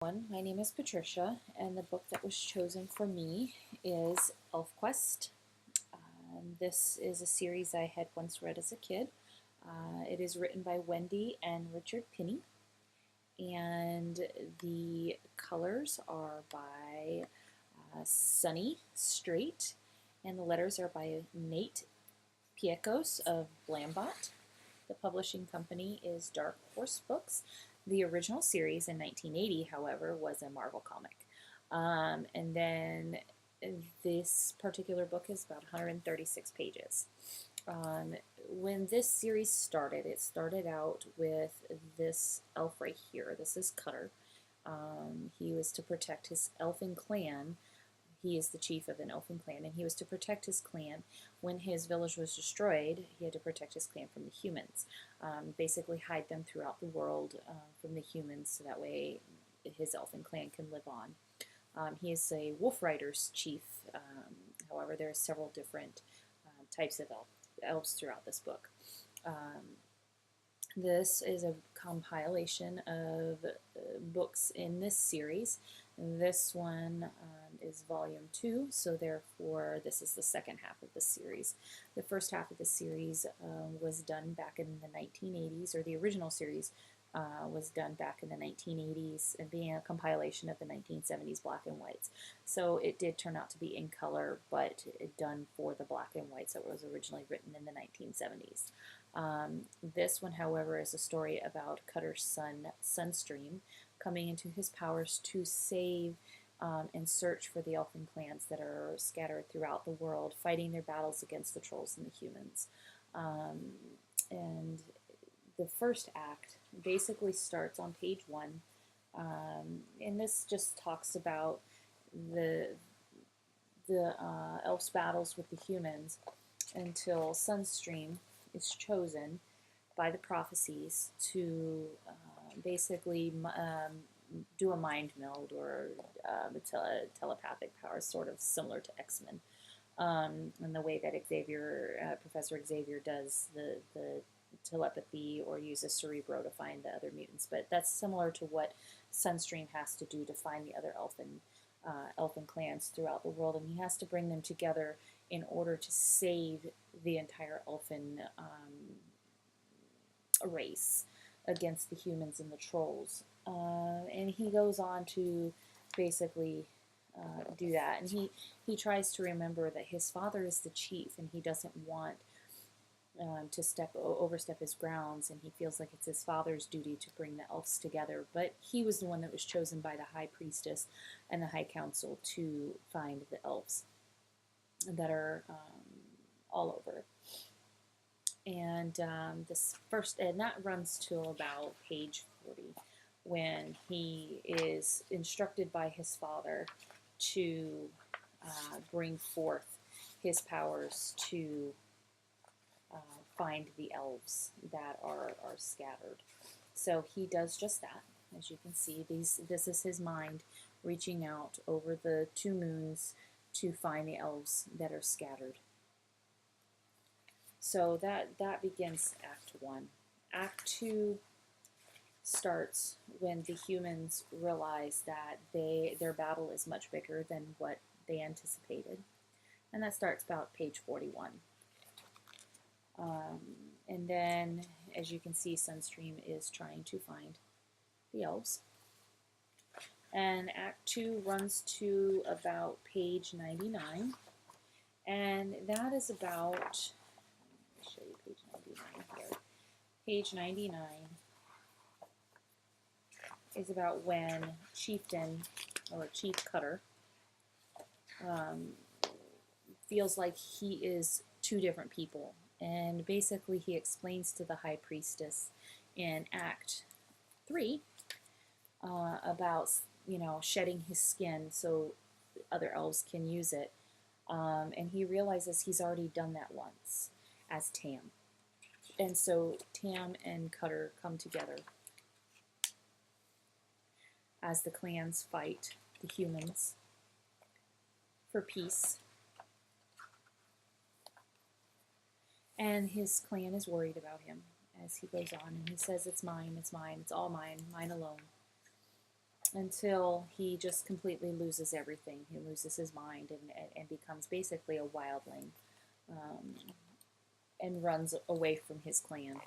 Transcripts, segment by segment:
My name is Patricia, and the book that was chosen for me is Elfquest. This is a series I had once read as a kid. It is written by Wendy and Richard Pinney, and the colors are by Sunny Straight, and the letters are by Nate Piekos of Blambot. The publishing company is Dark Horse Books. The original series in 1980, however, was a Marvel comic. And then this particular book is about 136 pages. When this series started, it started out with this elf right here. This is Cutter. He was to protect his elfin clan. He is the chief of an elfin clan, and he was to protect his clan. When his village was destroyed, he had to protect his clan from the humans, basically hide them throughout the world from the humans, so that way his elfin clan can live on. He is a wolf rider's chief. However, there are several different types of elves throughout this book. This is a compilation of books in this series. This one is volume 2, so therefore this is the second half of the series. The first half of the series was done back in the 1980s, or the original series was done back in the 1980s, and being a compilation of the 1970s black and whites. So it did turn out to be in color, but done for the black and whites that was originally written in the 1970s. This one, however, is a story about Cutter's son, Sunstream, coming into his powers to save and search for the elfin clans that are scattered throughout the world, fighting their battles against the trolls and the humans. And the first act basically starts on page 1, and this just talks about the elves' battles with the humans until Sunstream is chosen by the prophecies to basically do a mind meld, or telepathic power, sort of similar to X-Men, and the way that Professor Xavier does the telepathy or uses Cerebro to find the other mutants. But that's similar to what Sunstream has to do to find the other elfin clans throughout the world, and he has to bring them together in order to save the entire elfin race against the humans and the trolls. And he goes on to basically do that. And he tries to remember that his father is the chief, and he doesn't want to overstep his grounds, and he feels like it's his father's duty to bring the elves together. But he was the one that was chosen by the High Priestess and the High Council to find the elves that are all over. And and that runs till about page 40, when he is instructed by his father to bring forth his powers to find the elves that are scattered. So he does just that. As you can see, this is his mind reaching out over the 2 moons to find the elves that are scattered. So that begins Act 1. Act 2 starts when the humans realize that their battle is much bigger than what they anticipated. And that starts about page 41. And then, as you can see, Sunstream is trying to find the elves. And Act 2 runs to about page 99. And that is about, let me show you page 99 here. Page 99 is about when Chieftain, or Chief Cutter, feels like he is 2 different people. And basically he explains to the High Priestess in Act 3 about, shedding his skin so other elves can use it. And he realizes he's already done that once as Tam. And so Tam and Cutter come together as the clans fight the humans for peace. And his clan is worried about him as he goes on, and he says, it's mine, it's all mine, mine alone. until he just completely loses everything. He loses his mind and becomes basically a wildling, um, and runs away from his clan.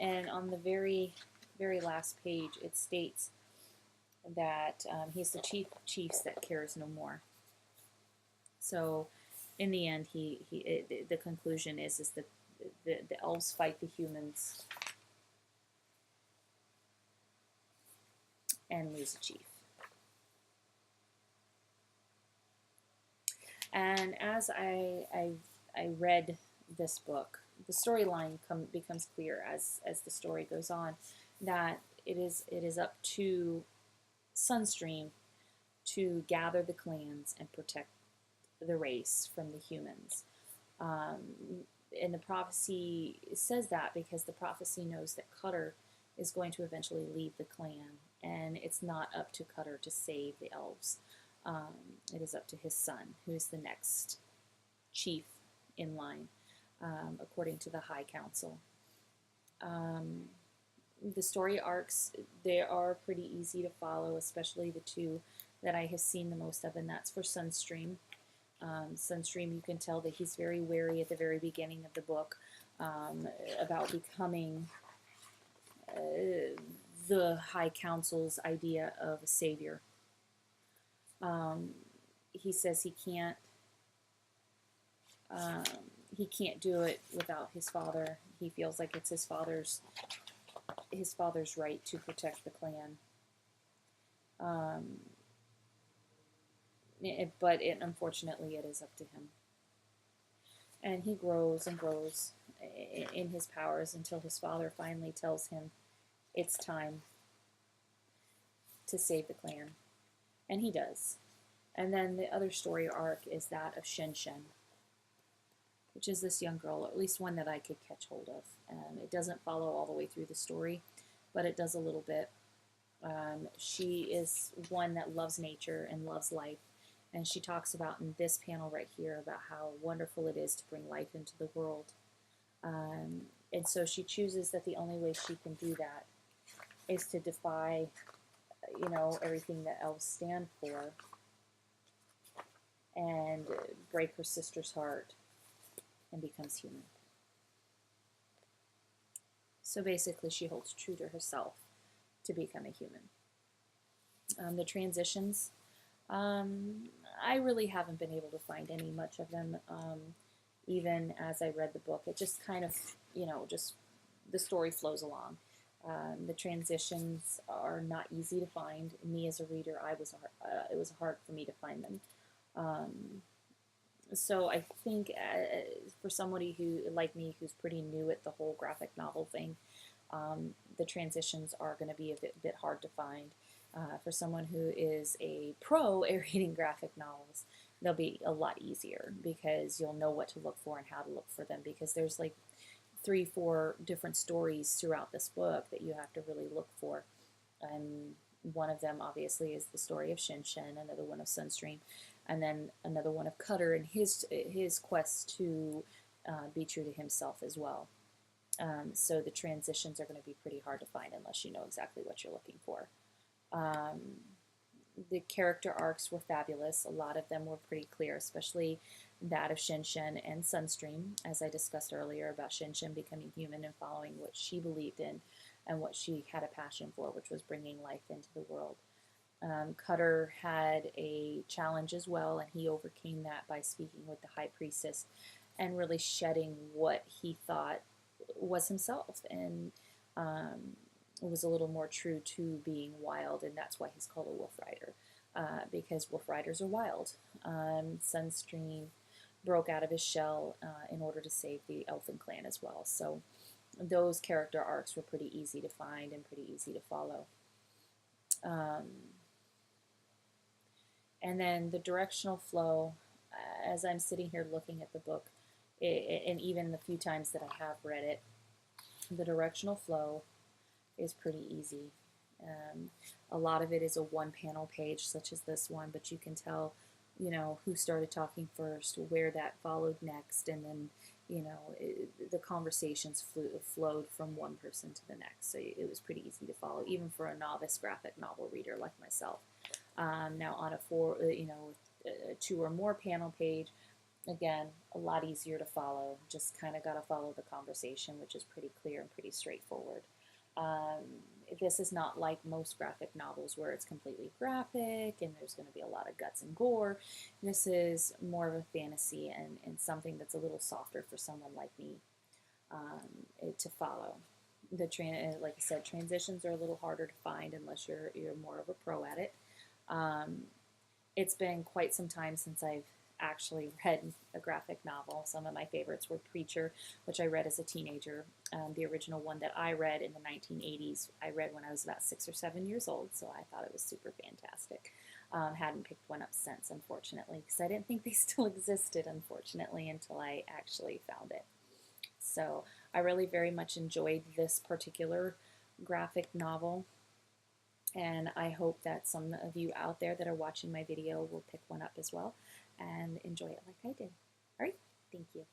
And on the very, very last page, it states that he's the chief of chiefs that cares no more. So, in the end, the conclusion is that the elves fight the humans and lose a chief. And as I read this book, the storyline becomes clear as the story goes on, that it is up to Sunstream to gather the clans and protect the race from the humans. And the prophecy says that because the prophecy knows that Cutter is going to eventually leave the clan, and it's not up to Cutter to save the elves. It is up to his son, who is the next chief in line, according to the High Council. The story arcs, they are pretty easy to follow, especially the two that I have seen the most of, and that's for Sunstream. Sunstream, you can tell that he's very wary at the very beginning of the book about becoming the High Council's idea of a savior. He says he can't do it without his father. He feels like it's his father's right to protect the clan. But unfortunately, it is up to him. And he grows and grows in his powers until his father finally tells him it's time to save the clan. And he does. And then the other story arc is that of Shen, which is this young girl, or at least one that I could catch hold of. It doesn't follow all the way through the story, but it does a little bit. She is one that loves nature and loves life. And she talks about in this panel right here about how wonderful it is to bring life into the world. And so she chooses that the only way she can do that is to defy, everything that elves stand for, and break her sister's heart and becomes human. So basically, she holds true to herself to become a human. The transitions, I really haven't been able to find any much of them, even as I read the book. It just kind of, just the story flows along. The transitions are not easy to find. Me as a reader, it was hard for me to find them. So I think for somebody who, like me, who's pretty new at the whole graphic novel thing, the transitions are going to be a bit hard to find. For someone who is a pro at reading graphic novels, they'll be a lot easier because you'll know what to look for and how to look for them, because there's like 3-4 different stories throughout this book that you have to really look for. And one of them obviously is the story of Shen, another one of Sunstream, and then another one of Cutter and his quest to be true to himself as well. So the transitions are going to be pretty hard to find unless you know exactly what you're looking for. The character arcs were fabulous. A lot of them were pretty clear, especially that of Shen and Sunstream, as I discussed earlier about Shen becoming human and following what she believed in and what she had a passion for, which was bringing life into the world. Cutter had a challenge as well, and he overcame that by speaking with the High Priestess and really shedding what he thought was himself, and was a little more true to being wild, and that's why he's called a wolf rider, because wolf riders are wild. Sunstream broke out of his shell in order to save the Elfin clan as well. So those character arcs were pretty easy to find and pretty easy to follow. And then the directional flow, as I'm sitting here looking at the book, and even the few times that I have read it, the directional flow is pretty easy. A lot of it is a one-panel page, such as this one, but you can tell, who started talking first, where that followed next, and then, the conversations flowed from one person to the next. So it was pretty easy to follow, even for a novice graphic novel reader like myself. Now on a 2 or more panel page, again, a lot easier to follow. Just kind of got to follow the conversation, which is pretty clear and pretty straightforward. This is not like most graphic novels where it's completely graphic and there's going to be a lot of guts and gore. This is more of a fantasy and something that's a little softer for someone like me to follow. Like I said, transitions are a little harder to find unless you're more of a pro at it. It's been quite some time since I've actually read a graphic novel. Some of my favorites were Preacher, which I read as a teenager. The original one that I read in the 1980s, I read when I was about 6 or 7 years old, so I thought it was super fantastic. Hadn't picked one up since, unfortunately, because I didn't think they still existed, unfortunately, until I actually found it. So I really very much enjoyed this particular graphic novel. And I hope that some of you out there that are watching my video will pick one up as well and enjoy it like I did. All right, thank you.